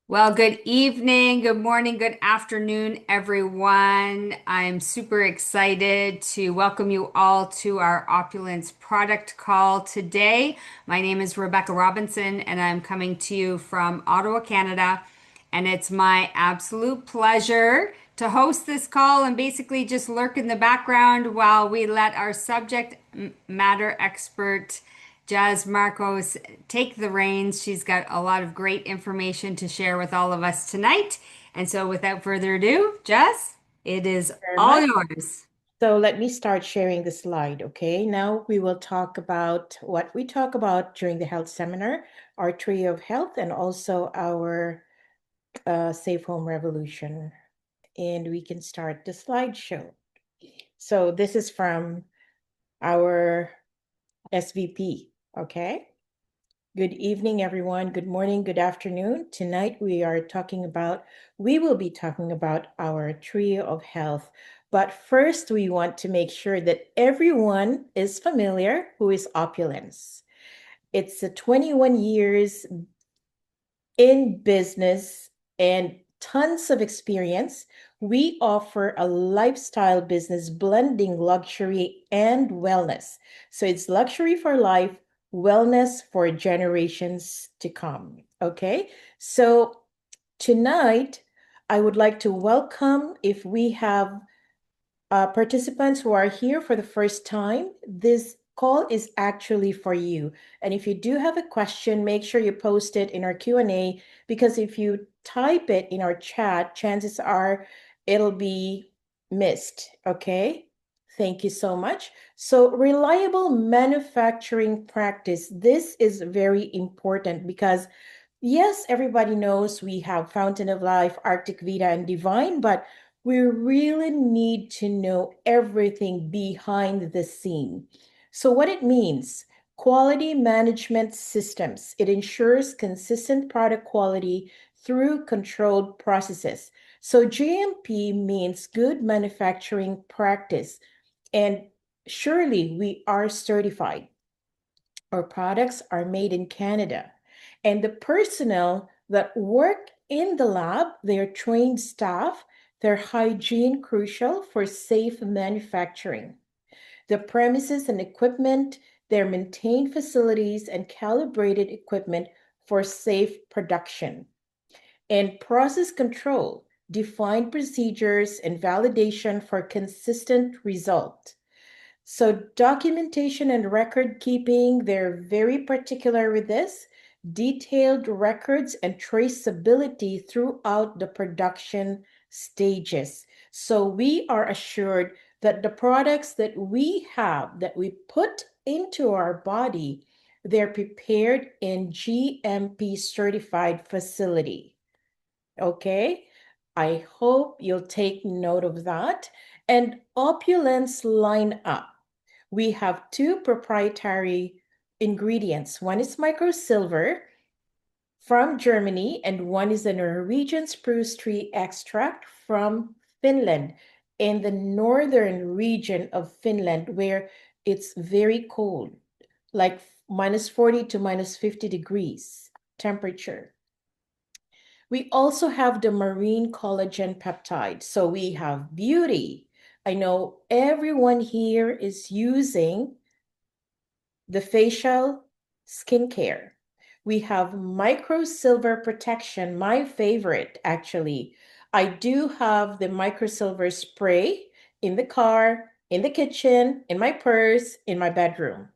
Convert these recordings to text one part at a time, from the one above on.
Well, good evening, good morning, good afternoon, everyone. I'm super excited to welcome you all to our Opulence product call today. My name is Rebecca Robinson, and I'm coming to you from Ottawa, Canada. And it's my absolute pleasure to host this call and basically just lurk in the background while we let our subject matter expert Jazz Marcos take the reins. She's got a lot of great information to share with all of us tonight. And so, without further ado, Jazz, it is Very all much. yours. So let me start sharing the slide, okay? Now we will talk about what we talk about during the health seminar, our trio of health, and also our Safe Home Revolution. And we can start the slideshow. So this is from our SVP, okay? Good evening, everyone. Good morning, good afternoon. Tonight we will be talking about our trio of health. But first, we want to make sure that everyone is familiar who is Opulence. It's a 21 years in business and tons of experience. We offer a lifestyle business blending luxury and wellness. So it's luxury for life, wellness for generations to come. Okay. So tonight, I would like to welcome if we have participants who are here for the first time, this call is actually for you. And if you do have a question, make sure you post it in our Q&A because if you type it in our chat, chances are it'll be missed. Okay? Thank you so much. So, reliable manufacturing practice. This is very important because yes, everybody knows we have Fountain of Life, Arctic Vita, and Divine, but we really need to know everything behind the scene. So, what it means quality management systems, it ensures consistent product quality through controlled processes. So, GMP means good manufacturing practice, and surely we are certified. Our products are made in Canada. And the personnel that work in the lab, their trained staff, their hygiene crucial for safe manufacturing. The premises and equipment, their maintained facilities and calibrated equipment for safe production. And process control, defined procedures and validation for consistent result. So documentation and record keeping, they're very particular with this. Detailed records and traceability throughout the production stages. So we are assured that the products that we have, that we put into our body, they're prepared in GMP certified facility. Okay? I hope you'll take note of that. And Opulence line up. We have two proprietary ingredients. One is micro silver from Germany, and one is a Norwegian spruce tree extract from Finland, in the northern region of Finland, where it's very cold, like minus 40 to minus 50 degrees temperature. We also have the marine collagen peptide. So we have beauty. I know everyone here is using the facial skincare. We have micro silver protection, my favorite actually. I do have the micro silver spray in the car, in the kitchen, in my purse, in my bedroom.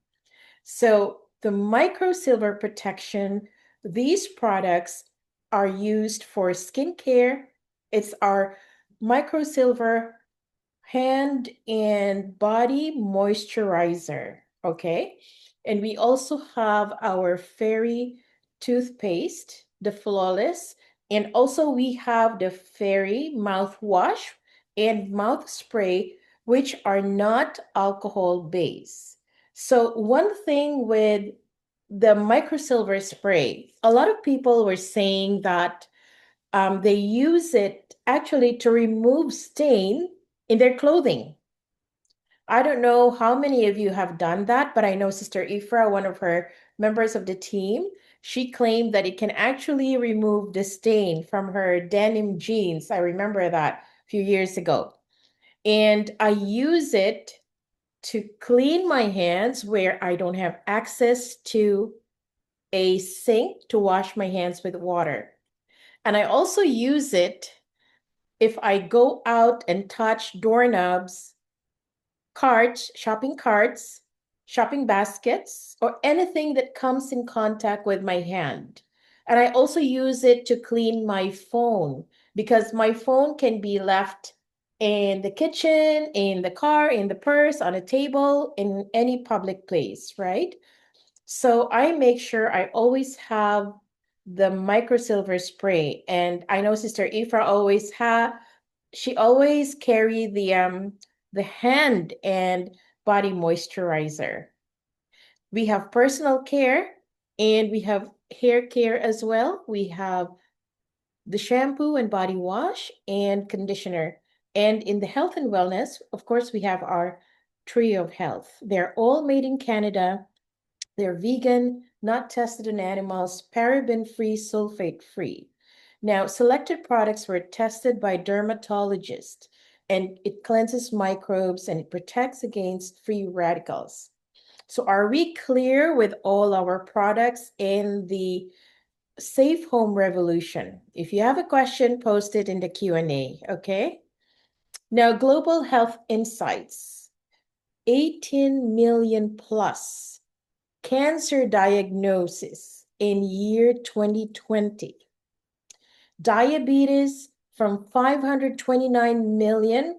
So the micro silver protection, these products are used for skincare. It's our micro silver hand and body moisturizer. Okay. And we also have our fairy toothpaste, the flawless. And also we have the fairy mouthwash and mouth spray, which are not alcohol based. So, one thing with the microsilver spray, a lot of people were saying that they use it actually to remove stain in their clothing. I don't know how many of you have done that, but I know Sister Ifra, one of her members of the team, she claimed that it can actually remove the stain from her denim jeans. I remember that a few years ago. And I use it to clean my hands where I don't have access to a sink to wash my hands with water. And I also use it if I go out and touch doorknobs, carts, shopping baskets, or anything that comes in contact with my hand. And I also use it to clean my phone because my phone can be left in the kitchen, in the car, in the purse, on a table, in any public place, right? So I make sure I always have the microsilver spray. And I know Sister Ifra she always carry the hand and body moisturizer. We have personal care and we have hair care as well. We have the shampoo and body wash and conditioner. And in the health and wellness, of course, we have our trio of health. They're all made in Canada. They're vegan, not tested on animals, paraben-free, sulfate-free. Now, selected products were tested by dermatologists, and it cleanses microbes and it protects against free radicals. So, are we clear with all our products in the safe home revolution? If you have a question, post it in the Q&A, okay? Now, global health insights. 18 million plus cancer diagnosis in year 2020. Diabetes from 529 million,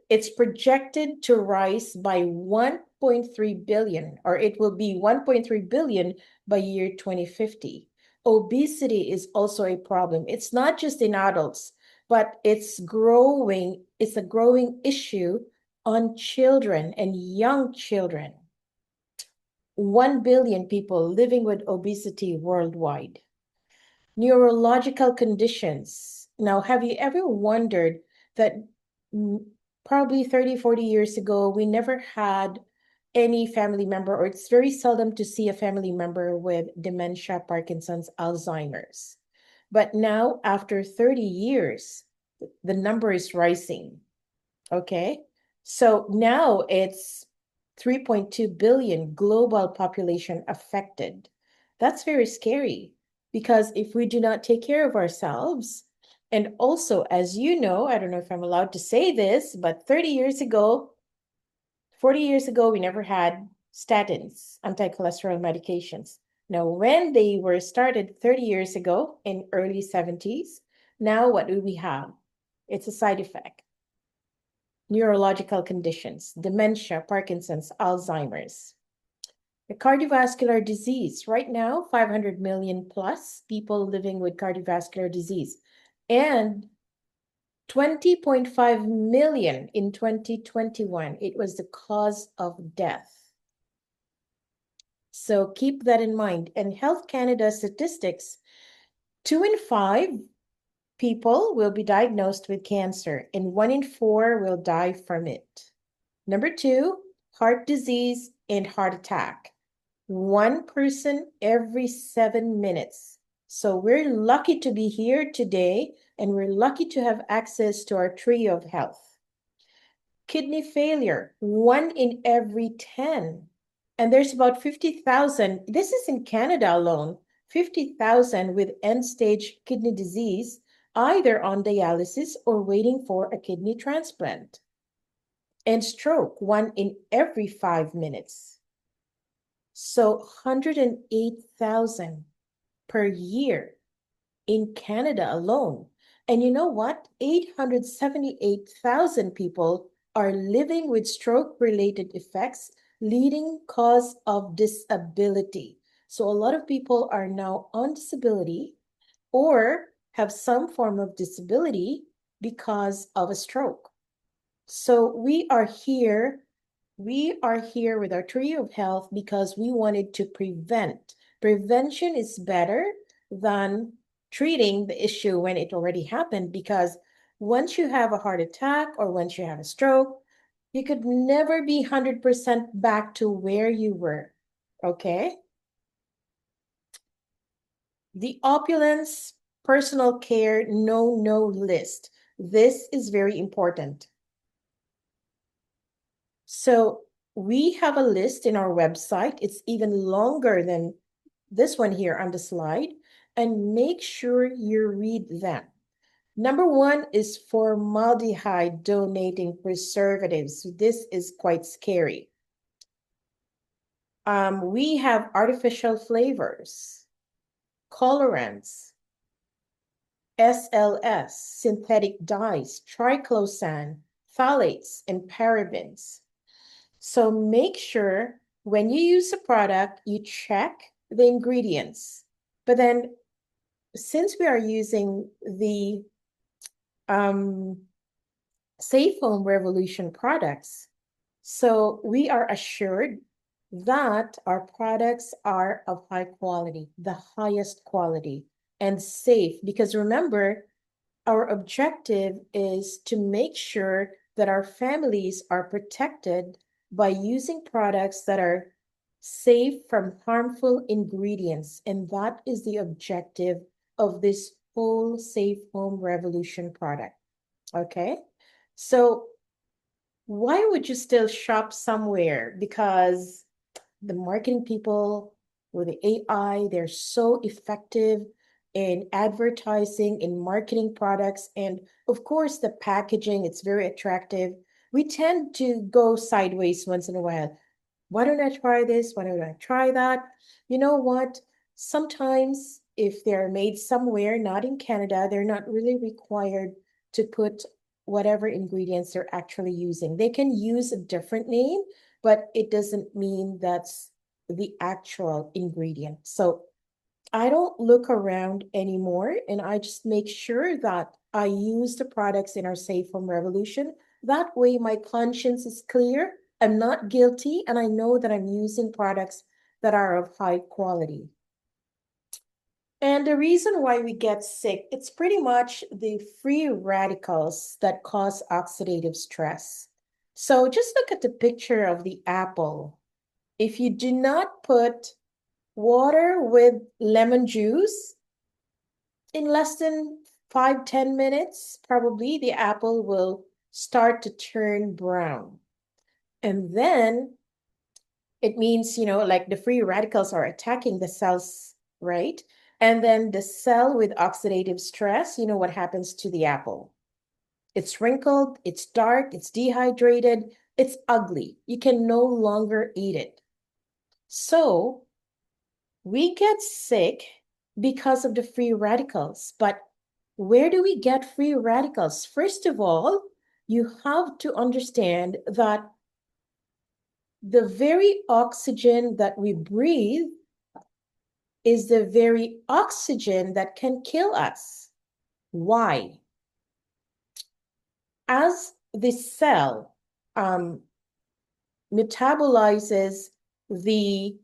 it's projected to rise by 1.3 billion, or it will be 1.3 billion by year 2050. Obesity is also a problem. It's not just in adults, but it's growing. It's a growing issue on children and young children. 1 billion people living with obesity worldwide. Neurological conditions. Now, have you ever wondered that probably 30, 40 years ago, we never had any family member, or it's very seldom to see a family member with dementia, Parkinson's, Alzheimer's. But now, after 30 years, the number is rising. Okay. So now it's 3.2 billion global population affected. That's very scary because if we do not take care of ourselves, and also, as you know, I don't know if I'm allowed to say this, but 30 years ago, 40 years ago, we never had statins, anti-cholesterol medications. Now, when they were started 30 years ago in early 70s, now what do we have? It's a side effect. Neurological conditions, dementia, Parkinson's, Alzheimer's. The cardiovascular disease, right now, 500 million plus people living with cardiovascular disease, and 20.5 million in 2021. It was the cause of death. So keep that in mind. And Health Canada statistics, 2 in 5 people will be diagnosed with cancer, and 1 in 4 will die from it. Number 2, heart disease and heart attack. 1 person every 7 minutes. So we're lucky to be here today, and we're lucky to have access to our tree of health. Kidney failure, 1 in every 10. And there's about 50,000, this is in Canada alone, 50,000 with end-stage kidney disease, either on dialysis or waiting for a kidney transplant. And stroke, 1 in every 5 minutes. So 108,000 per year in Canada alone. And you know what? 878,000 people are living with stroke-related effects, leading cause of disability. So a lot of people are now on disability or have some form of disability because of a stroke. So we are here with our trio of health because we wanted to prevent. Prevention is better than treating the issue when it already happened, because once you have a heart attack or once you have a stroke, You could never be 100% back to where you were. Okay? The Opulence personal care no list. This is very important. So we have a list in our website. It's even longer than this one here on the slide. And make sure you read them. Number one is formaldehyde donating preservatives. This is quite scary. We have artificial flavors, colorants, SLS, synthetic dyes, triclosan, phthalates, and parabens. So make sure when you use a product, you check the ingredients. But then since we are using the um, Safe Home Revolution products, so we are assured that our products are of high quality, the highest quality, and safe. Because remember, our objective is to make sure that our families are protected by using products that are safe from harmful ingredients. And that is the objective of this whole Safe Home Revolution product. Okay. So why would you still shop somewhere? Because the marketing people with the AI, they're so effective in advertising, in marketing products. And of course, the packaging, it's very attractive. We tend to go sideways once in a while. Why don't I try this? Why don't I try that? You know what? Sometimes if they're made somewhere, not in Canada, they're not really required to put whatever ingredients they're actually using. They can use a different name, but it doesn't mean that's the actual ingredient. So I don't look around anymore and I just make sure that I use the products in our Safe Home Revolution. That way, my conscience is clear. I'm not guilty, and I know that I'm using products that are of high quality. And the reason why we get sick, it's pretty much the free radicals that cause oxidative stress. So just look at the picture of the apple. If you do not put water with lemon juice, in less than 5, 10 minutes, probably the apple will start to turn brown. And then it means, like the free radicals are attacking the cells, right? And then the cell with oxidative stress, you know what happens to the apple? It's wrinkled, it's dark, it's dehydrated, it's ugly. You can no longer eat it. So we get sick because of the free radicals. But where do we get free radicals? First of all, you have to understand that the very oxygen that we breathe is the very oxygen that can kill us. Why? As the cell metabolizes the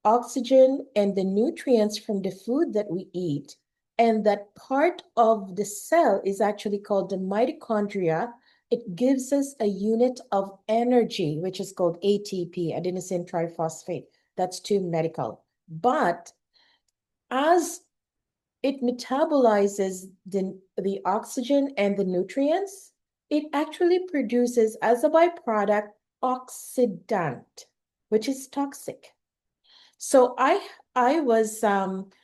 oxygen and the nutrients from the food that we eat, and that part of the cell is actually called the mitochondria. It gives us a unit of energy, which is called ATP, adenosine triphosphate. That's too medical. But as it metabolizes the oxygen and the nutrients, it actually produces as a byproduct oxidant, which is toxic. So I was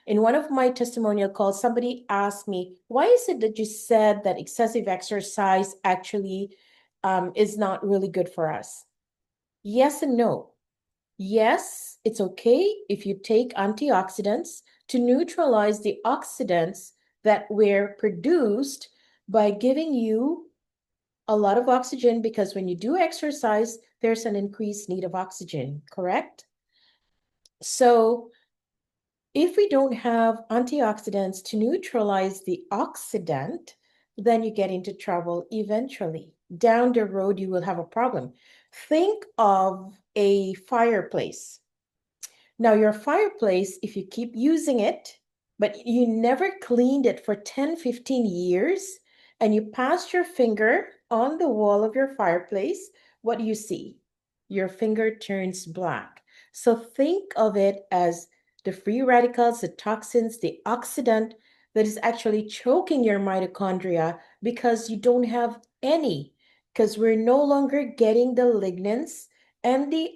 in one of my testimonial calls, somebody asked me, why is it that you said that excessive exercise actually is not really good for us? Yes and no. Yes, it's okay if you take antioxidants to neutralize the oxidants that were produced by giving you a lot of oxygen, because when you do exercise, there's an increased need of oxygen, correct? So if we don't have antioxidants to neutralize the oxidant, then you get into trouble eventually. Down the road, you will have a problem. Think of a fireplace. Now, your fireplace, if you keep using it, but you never cleaned it for 10, 15 years, and you pass your finger on the wall of your fireplace, what do you see? Your finger turns black. So think of it as the free radicals, the toxins, the oxidant that is actually choking your mitochondria because you don't have any, because we're no longer getting the lignans and the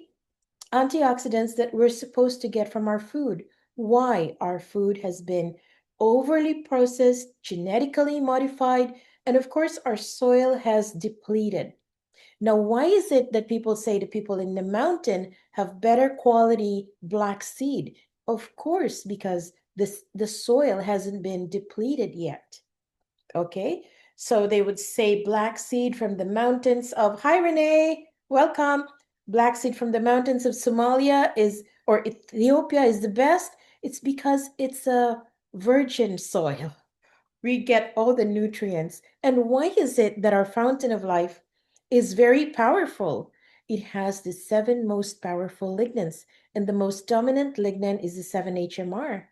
antioxidants that we're supposed to get from our food. Why? Our food has been overly processed, genetically modified, and of course, our soil has depleted. Now, why is it that people say the people in the mountain have better quality black seed? Of course, because the soil hasn't been depleted yet. Okay, so they would say black seed from the mountains of, hi Renee, welcome. Black seed from the mountains of Somalia is, or Ethiopia is the best. It's because it's a virgin soil. We get all the nutrients. And why is it that our fountain of life is very powerful? It has the seven most powerful lignans, and the most dominant lignan is the 7-HMR.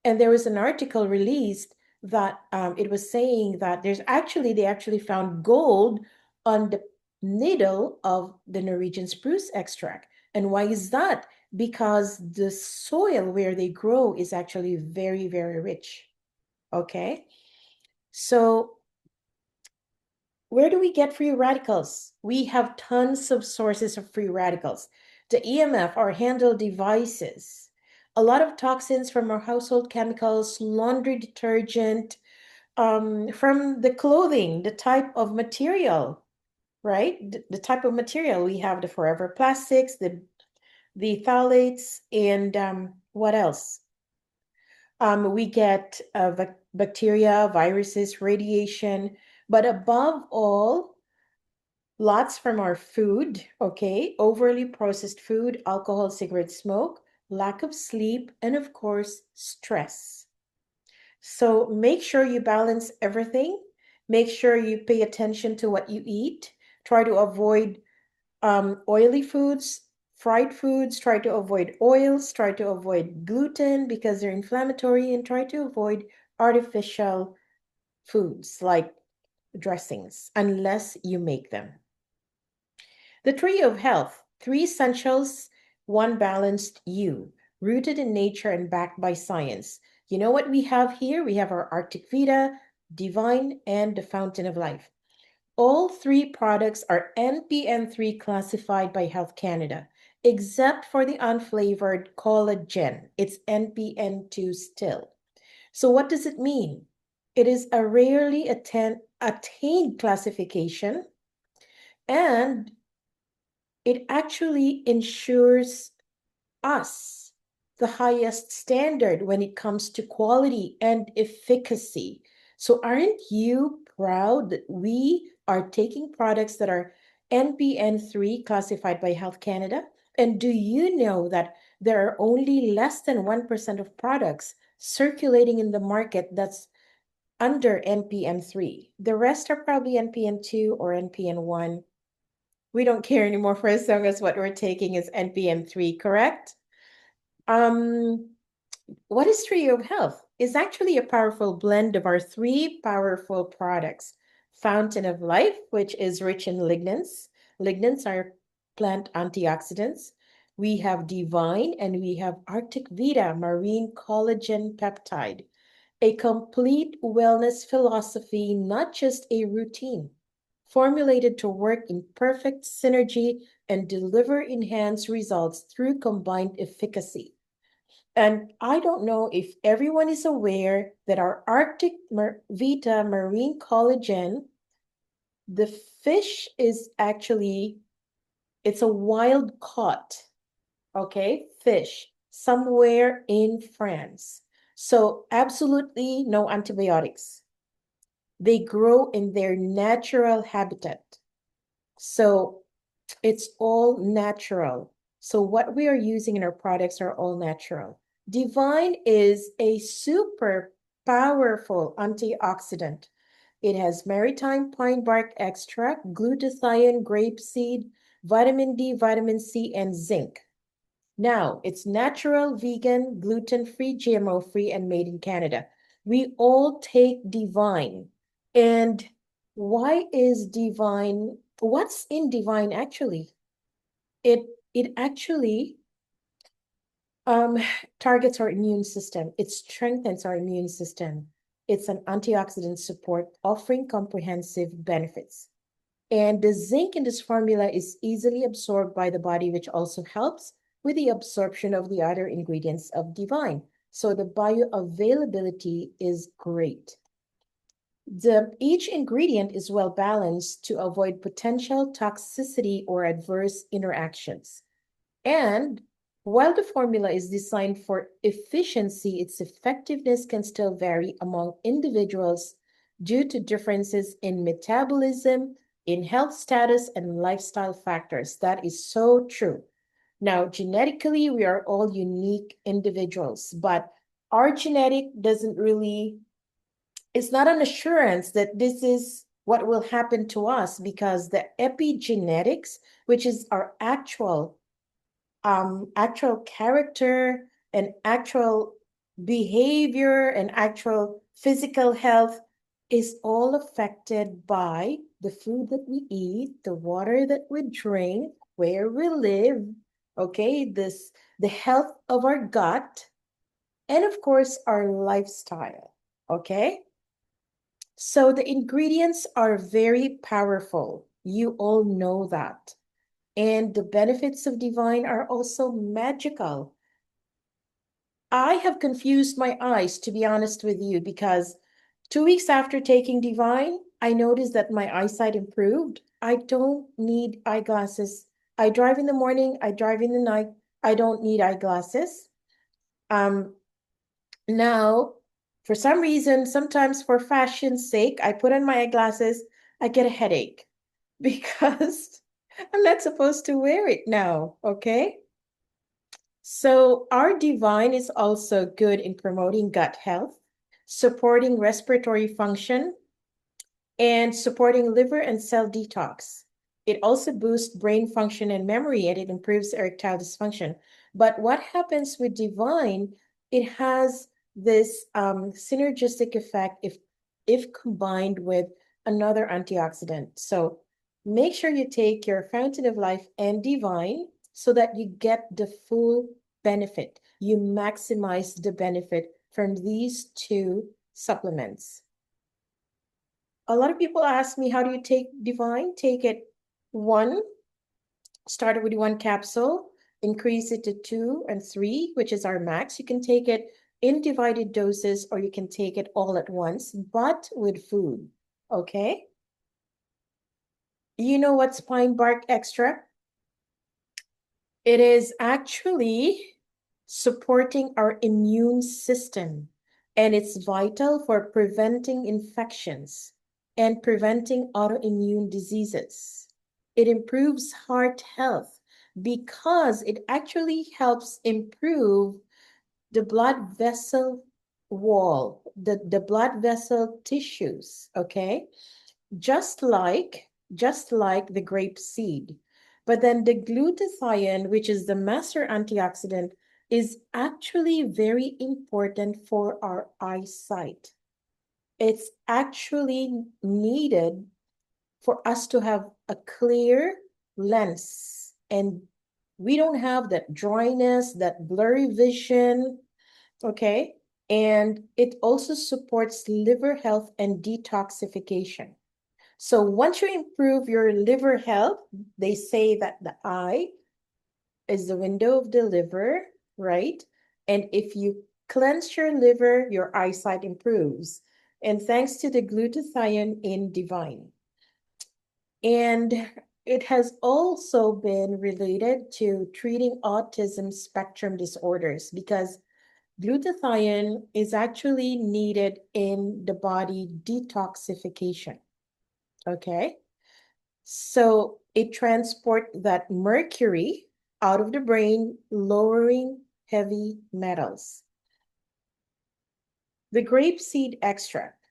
And there was an article released that it was saying that they actually found gold on the needle of the Norwegian spruce extract. And why is that? Because the soil where they grow is actually very, very rich. Okay. So where do we get free radicals? We have tons of sources of free radicals. The EMF, our handheld devices, a lot of toxins from our household chemicals, laundry detergent, from the clothing, the type of material, right? The type of material we have, the forever plastics, the phthalates, and what else? We get bacteria, viruses, radiation, but above all, lots from our food, okay? Overly processed food, alcohol, cigarette smoke, lack of sleep, and of course, stress. So make sure you balance everything. Make sure you pay attention to what you eat. Try to avoid oily foods, fried foods. Try to avoid oils. Try to avoid gluten because they're inflammatory. And try to avoid artificial foods like dressings unless you make them. The tree of health, three essentials, one balanced you, rooted in nature and backed by science. You know what we have here? We have our Arctic Vita, Divine, and the Fountain of Life. All three products are NPN3 classified by Health Canada, except for the unflavored collagen. It's NPN2 still. So, what does it mean? It is a rarely attained classification, and it actually ensures us the highest standard when it comes to quality and efficacy. So, aren't you proud that we are taking products that are NPN3 classified by Health Canada? And do you know that there are only less than 1% of products circulating in the market that's under NPN3? The rest are probably NPN2 or NPN1. We don't care anymore for as long as what we're taking is NPN3, correct? Um, what is Trio of Health? Is actually a powerful blend of our three powerful products. Fountain of Life, which is rich in lignans. Lignans are plant antioxidants. We have Divine and we have Arctic Vita, marine collagen peptide. A complete wellness philosophy, not just a routine, formulated to work in perfect synergy and deliver enhanced results through combined efficacy. And I don't know if everyone is aware that our Arctic Vita marine collagen, the fish is actually, it's a wild caught, okay, fish somewhere in France. So absolutely no antibiotics. They grow in their natural habitat. So it's all natural. So what we are using in our products are all natural. Divine is a super powerful antioxidant. It has maritime pine bark extract, glutathione, grapeseed, vitamin D, vitamin C, and zinc. Now, it's natural, vegan, gluten-free, GMO-free, and made in Canada. We all take Divine. And why is Divine What's in divine actually? It it actually um, targets our immune system. It strengthens our immune system. It's an antioxidant support offering comprehensive benefits. And the zinc in this formula is easily absorbed by the body, which also helps with the absorption of the other ingredients of divine. So the bioavailability is great. Each ingredient is well balanced to avoid potential toxicity or adverse interactions. And while the formula is designed for efficiency, its effectiveness can still vary among individuals due to differences in metabolism, in health status, and lifestyle factors. That is so true. Now, genetically, we are all unique individuals, but our genetic doesn't really, it's not an assurance that this is what will happen to us because the epigenetics, which is our actual character and actual behavior and actual physical health is all affected by the food that we eat, the water that we drink, where we live, okay, the health of our gut, and of course our lifestyle, okay? So the ingredients are very powerful. You all know that. And the benefits of divine are also magical. I have confused my eyes, to be honest with you, because 2 weeks after taking divine, I noticed that my eyesight improved. I don't need eyeglasses. I drive in the morning, I drive in the night. I don't need eyeglasses. Um, Now, for some reason, sometimes for fashion's sake, I put on my eyeglasses, I get a headache because I'm not supposed to wear it now, okay? So, our divine is also good in promoting gut health, supporting respiratory function, and supporting liver and cell detox. It also boosts brain function and memory, and it improves erectile dysfunction. But what happens with divine, it has this synergistic effect if combined with another antioxidant. So make sure you take your Fountain of Life and divine so that you get the full benefit. You maximize the benefit from these two supplements. A lot of people ask me, how do you take divine? Take it one, start with one capsule, increase it to 2 and 3, which is our max. You can take it in divided doses or you can take it all at once, but with food. Okay. You know what's pine bark extract? It is actually supporting our immune system, and it's vital for preventing infections and preventing autoimmune diseases. It improves heart health because it actually helps improve the blood vessel wall, the blood vessel tissues, okay? Just like the grape seed. But then the glutathione, which is the master antioxidant, is actually very important for our eyesight. It's actually needed for us to have a clear lens, and we don't have that dryness, that blurry vision, okay? And it also supports liver health and detoxification. So once you improve your liver health, they say that the eye is the window of the liver, right? And if you cleanse your liver, your eyesight improves. And thanks to the glutathione in divine. And it has also been related to treating autism spectrum disorders because glutathione is actually needed in the body detoxification. Okay. So it transport that mercury out of the brain, lowering heavy metals. The grapeseed extract,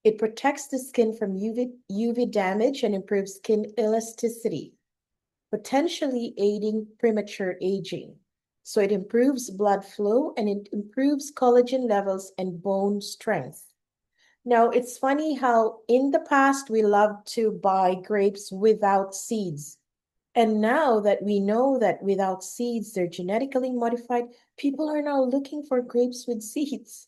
it protects the skin from UV damage and improves skin elasticity, potentially aiding premature aging. So it improves blood flow and it improves collagen levels and bone strength. Now, it's funny how in the past we loved to buy grapes without seeds. And now that we know that without seeds, they're genetically modified, people are now looking for grapes with seeds.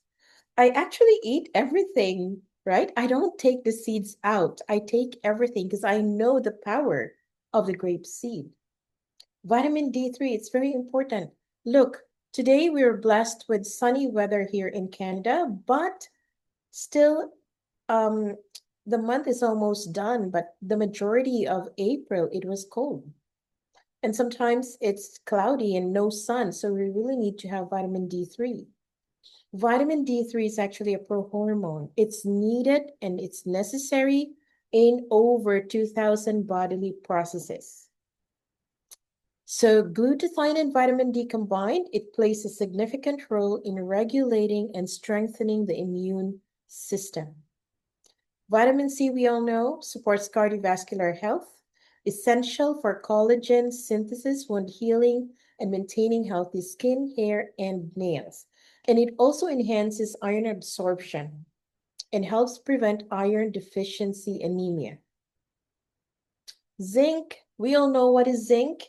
I actually eat everything, right? I don't take the seeds out. I take everything because I know the power of the grape seed. Vitamin D3, it's very important. Look, today we're blessed with sunny weather here in Canada, but still, um, the month is almost done, but the majority of April, it was cold. And sometimes it's cloudy and no sun, so we really need to have vitamin D3. Vitamin D3 is actually a prohormone. It's needed and it's necessary in over 2,000 bodily processes. So glutathione and vitamin D combined, it plays a significant role in regulating and strengthening the immune system. Vitamin C, we all know, supports cardiovascular health, essential for collagen synthesis, wound healing, and maintaining healthy skin, hair, and nails. And it also enhances iron absorption and helps prevent iron deficiency anemia. Zinc, we all know what is zinc.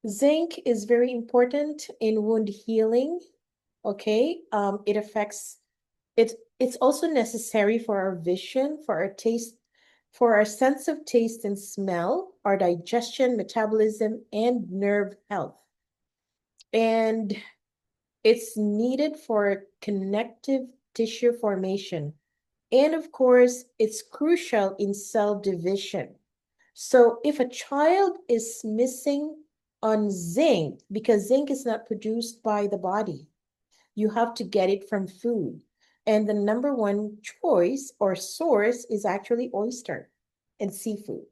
Zinc is very important in wound healing. Okay, it affects it. It's also necessary for our vision, for our taste, for our sense of taste and smell, our digestion, metabolism, and nerve health. And it's needed for connective tissue formation. And of course, it's crucial in cell division. So if a child is missing on zinc, because zinc is not produced by the body, you have to get it from food. And the number one choice or source is actually oyster and seafood,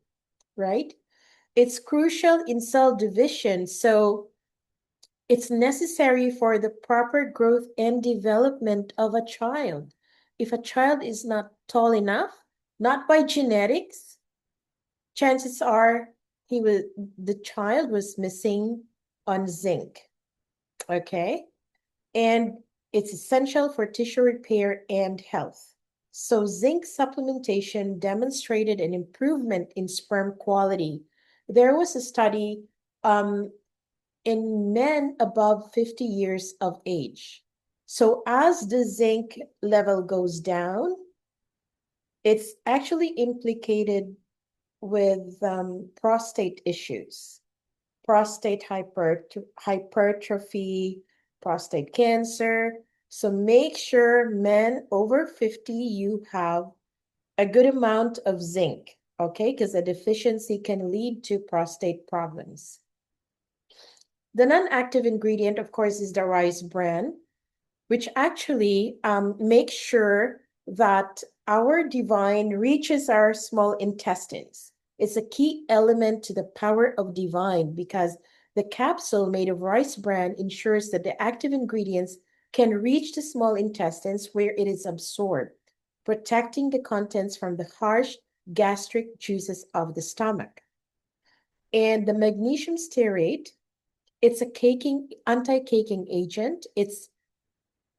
right? It's crucial in cell division. So it's necessary for the proper growth and development of a child. If a child is not tall enough, not by genetics, chances are the child was missing on zinc. Okay. And it's essential for tissue repair and health. So zinc supplementation demonstrated an improvement in sperm quality. There was a study in men above 50 years of age. So as the zinc level goes down, it's actually implicated with prostate issues, prostate hypertrophy, prostate cancer. So make sure men over 50, you have a good amount of zinc, okay? Because a deficiency can lead to prostate problems. The non-active ingredient, of course, is the rice bran, which actually makes sure that our divine reaches our small intestines. It's a key element to the power of divine because the capsule made of rice bran ensures that the active ingredients can reach the small intestines where it is absorbed, protecting the contents from the harsh gastric juices of the stomach. And the magnesium stearate, it's a anti-caking agent. It's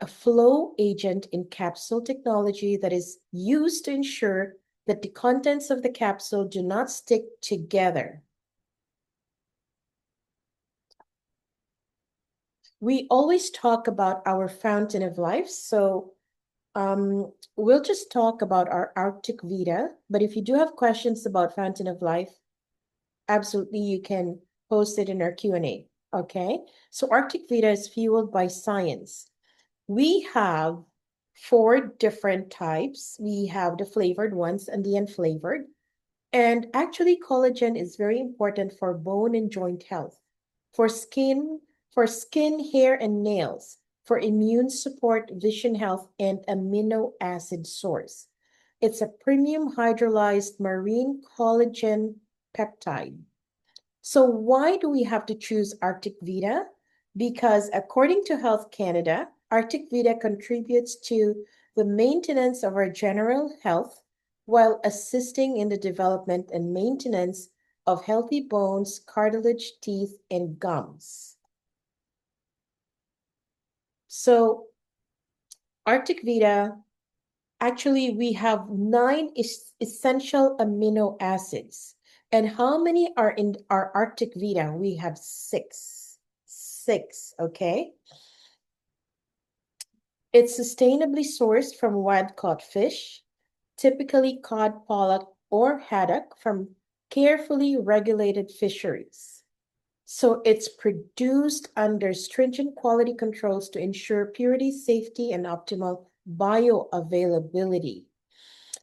a flow agent in capsule technology that is used to ensure that the contents of the capsule do not stick together. We always talk about our fountain of life, so we'll just talk about our Arctic Vita. But if you do have questions about fountain of life, absolutely you can post it in our Q&A. Okay, so Arctic Vita is fueled by science. We have four different types. We have the flavored ones and the unflavored. And actually, collagen is very important for bone and joint health, for skin, hair, and nails, for immune support, vision health, and amino acid source. It's a premium hydrolyzed marine collagen peptide. So why do we have to choose Arctic Vita? Because according to Health Canada, Arctic Vita contributes to the maintenance of our general health while assisting in the development and maintenance of healthy bones, cartilage, teeth, and gums. So Arctic Vita Actually, we have nine essential amino acids. And how many are in our Arctic Vita? We have six. Six, okay? It's sustainably sourced from wild-caught fish, typically cod, pollock, or haddock from carefully regulated fisheries. So it's produced under stringent quality controls to ensure purity, safety, and optimal bioavailability.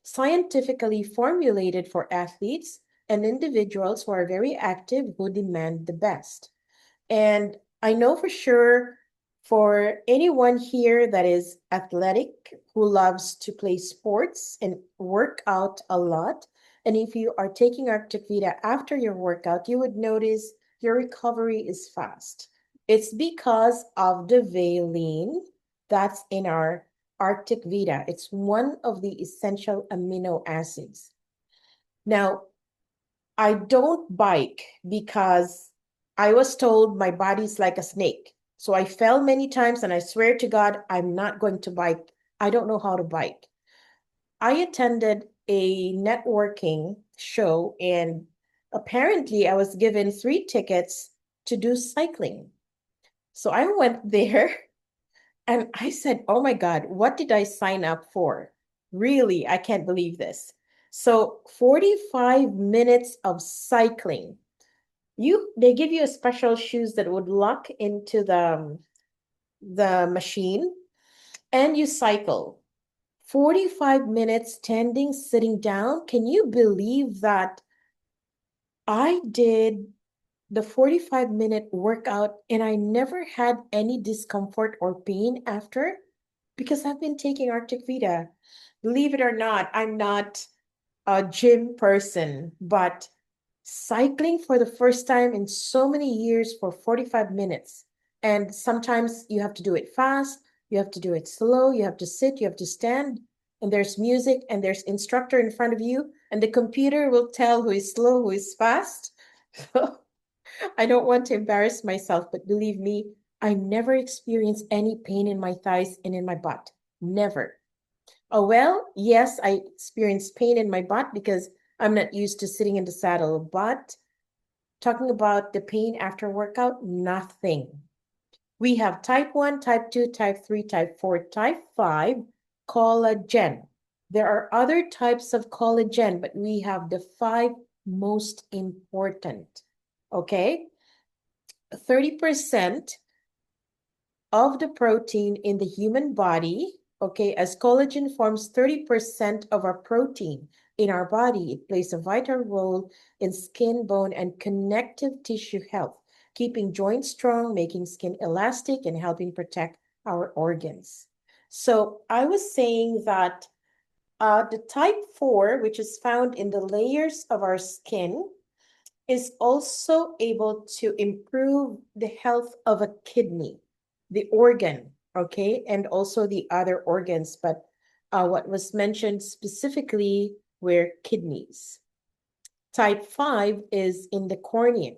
Scientifically formulated for athletes and individuals who are very active who demand the best. And I know for sure for anyone here that is athletic, who loves to play sports and work out a lot, and if you are taking Arctic Vita after your workout, you would notice your recovery is fast. It's because of the valine that's in our Arctic Vita. It's one of the essential amino acids. Now, I don't bike because I was told my body's like a snake. So I fell many times and I swear to God, I'm not going to bike. I don't know how to bike. I attended a networking show and apparently I was given 3 tickets to do cycling. So I went there and I said, oh my God, what did I sign up for? Really, I can't believe this. So 45 minutes of cycling. They give you a special shoes that would lock into the machine and you cycle 45 minutes standing, sitting down. Can you believe that I did the 45-minute workout and I never had any discomfort or pain after because I've been taking Arctic Vita. Believe it or not, I'm not a gym person, but cycling for the first time in so many years for 45 minutes. And sometimes you have to do it fast, you have to do it slow, you have to sit, you have to stand, and there's music and there's instructor in front of you, and the computer will tell who is slow, who is fast. So I don't want to embarrass myself, but believe me, I never experienced any pain in my thighs and in my butt. Never. Oh, well, yes, I experienced pain in my butt because I'm not used to sitting in the saddle, but talking about the pain after workout, nothing. We have type 1, type 2, type 3, type 4, type 5, collagen. There are other types of collagen, but we have the 5 most important. Okay? 30% of the protein in the human body, okay, as collagen forms 30% of our protein in our body. It plays a vital role in skin, bone, and connective tissue health, keeping joints strong, making skin elastic, and helping protect our organs. So I was saying that the type 4, which is found in the layers of our skin, is also able to improve the health of a kidney, the organ, okay, and also the other organs. But what was mentioned specifically were kidneys. Type 5 is in the cornea,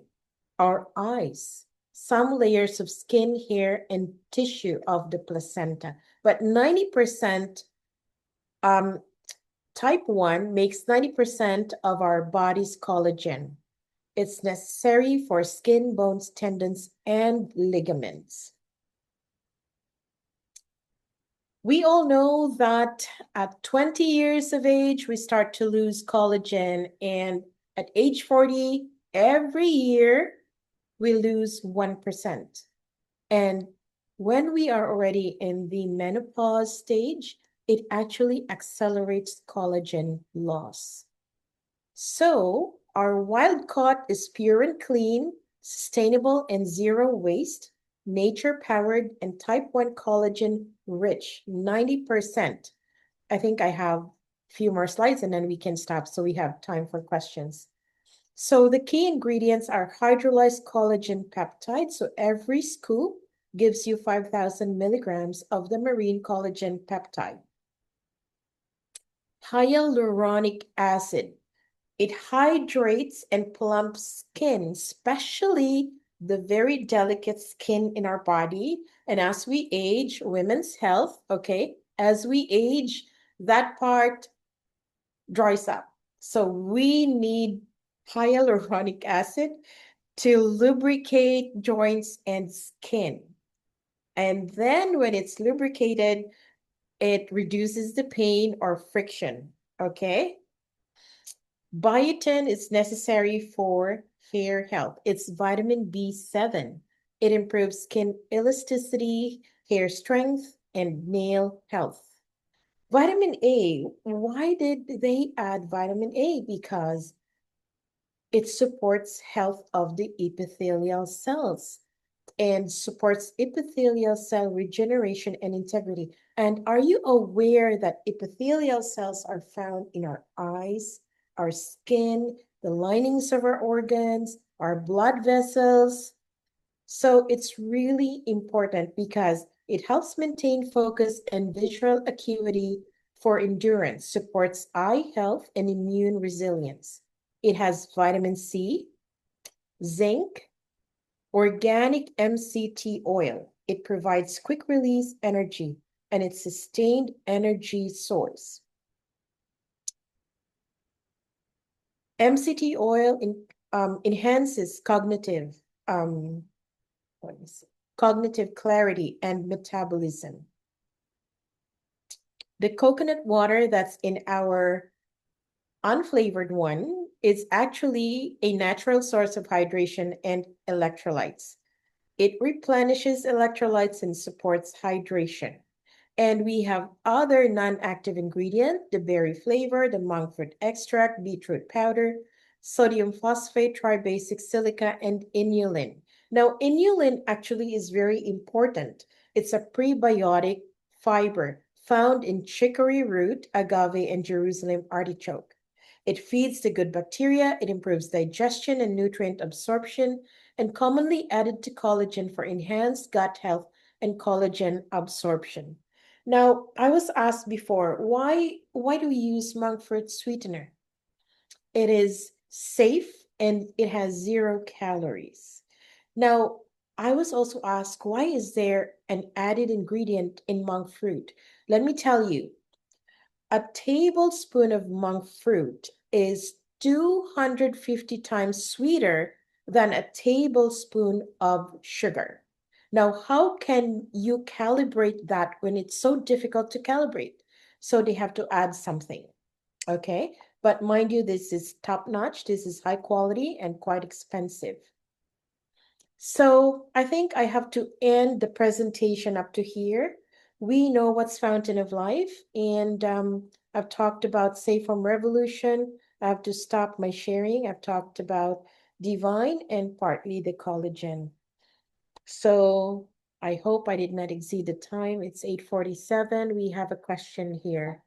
our eyes, some layers of skin, hair, and tissue of the placenta. But 90%, type 1 makes 90% of our body's collagen. It's necessary for skin, bones, tendons, and ligaments. We all know that at 20 years of age, we start to lose collagen. And at age 40, every year, we lose 1%. And when we are already in the menopause stage, it actually accelerates collagen loss. So our wild caught is pure and clean, sustainable and zero waste, nature powered and type 1 collagen rich, 90%. I think I have a few more slides and then we can stop so we have time for questions. So the key ingredients are hydrolyzed collagen peptide. So every scoop gives you 5,000 milligrams of the marine collagen peptide. Hyaluronic acid. It hydrates and plumps skin, especially the very delicate skin in our body. And as we age, women's health, okay, as we age, that part dries up. So we need hyaluronic acid to lubricate joints and skin. And then when it's lubricated, it reduces the pain or friction. Okay. Biotin is necessary for hair health. It's vitamin B7. It improves skin elasticity, hair strength, and nail health. Vitamin A, why did they add vitamin A? Because it supports health of the epithelial cells and supports epithelial cell regeneration and integrity. And are you aware that epithelial cells are found in our eyes, our skin, the linings of our organs, our blood vessels? So it's really important because it helps maintain focus and visual acuity for endurance, supports eye health and immune resilience. It has vitamin C, zinc, organic MCT oil. It provides quick release energy and it's sustained energy source. MCT oil enhances what is it? Cognitive clarity and metabolism. The coconut water that's in our unflavored one is actually a natural source of hydration and electrolytes. It replenishes electrolytes and supports hydration. And we have other non-active ingredient, the berry flavor, the monk fruit extract, beetroot powder, sodium phosphate, tribasic silica, and inulin. Now, inulin actually is very important. It's a prebiotic fiber found in chicory root, agave, and Jerusalem artichoke. It feeds the good bacteria, it improves digestion and nutrient absorption, and commonly added to collagen for enhanced gut health and collagen absorption. Now, I was asked before, why do we use monk fruit sweetener? It is safe and it has 0 calories. Now, I was also asked, why is there an added ingredient in monk fruit? Let me tell you, a tablespoon of monk fruit is 250 times sweeter than a tablespoon of sugar. Now, how can you calibrate that when it's so difficult to calibrate? So they have to add something, okay? But mind you, this is top notch, this is high quality and quite expensive. So I think I have to end the presentation up to here. We know what's Fountain of Life, and I've talked about Safe Home Revolution. I have to stop my sharing. I've talked about Divine and partly the collagen. So I hope I did not exceed the time. It's 8:47. We have a question here.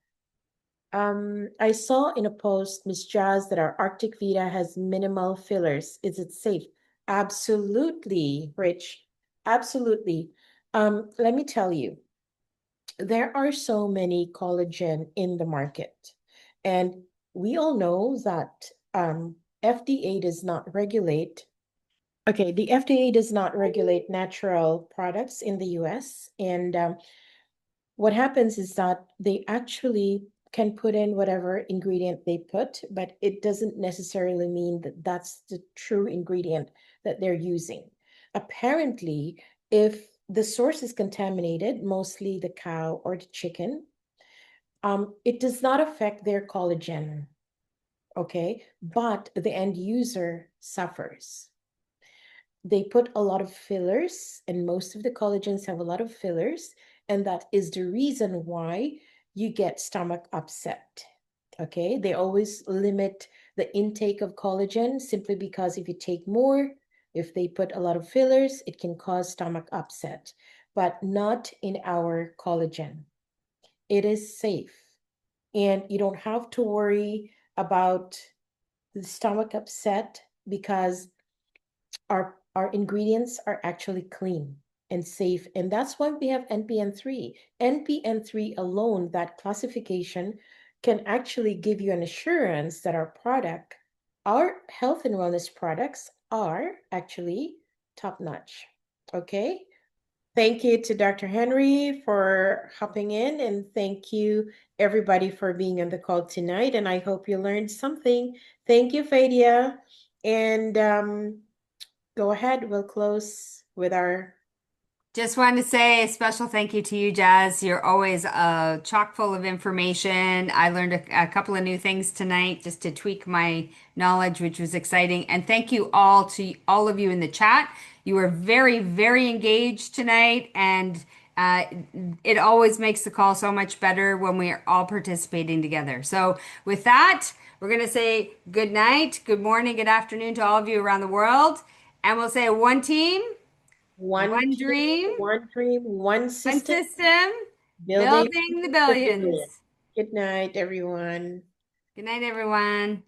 I saw in a post, Miss Jazz, that our Arctic Vita has minimal fillers. Is it safe? Absolutely, Rich. Absolutely. Let me tell you, there are so many collagen in the market, and we all know that FDA does not regulate. Okay, the FDA does not regulate natural products in the US, and what happens is that they actually can put in whatever ingredient they put, but it doesn't necessarily mean that that's the true ingredient that they're using. Apparently, if the source is contaminated, mostly the cow or the chicken, it does not affect their collagen, okay? But the end user suffers. They put a lot of fillers, and most of the collagens have a lot of fillers, and that is the reason why you get stomach upset. Okay, they always limit the intake of collagen simply because if you take more, if they put a lot of fillers, it can cause stomach upset, but not in our collagen. It is safe, and you don't have to worry about the stomach upset because our ingredients are actually clean and safe, and that's why we have NPN3. NPN3 alone, that classification, can actually give you an assurance that our health and wellness products are actually top notch. Okay, Thank you to Dr. Henry for hopping in, and thank you everybody for being on the call tonight. And I hope you learned something. Thank you, Fadia. And go ahead, we'll close with our Just wanted to say a special thank you to you, Jazz. You're always chock full of information. I learned a couple of new things tonight just to tweak my knowledge, which was exciting. And thank you all to all of you in the chat. You were very, very engaged tonight, and uh, it always makes the call so much better when we are all participating together. So, with that, we're going to say good night, good morning, good afternoon to all of you around the world. And we'll say one team. one One team, dream, one dream, one one system, system, building building the the billion. billions. Good night, everyone. Good night, everyone.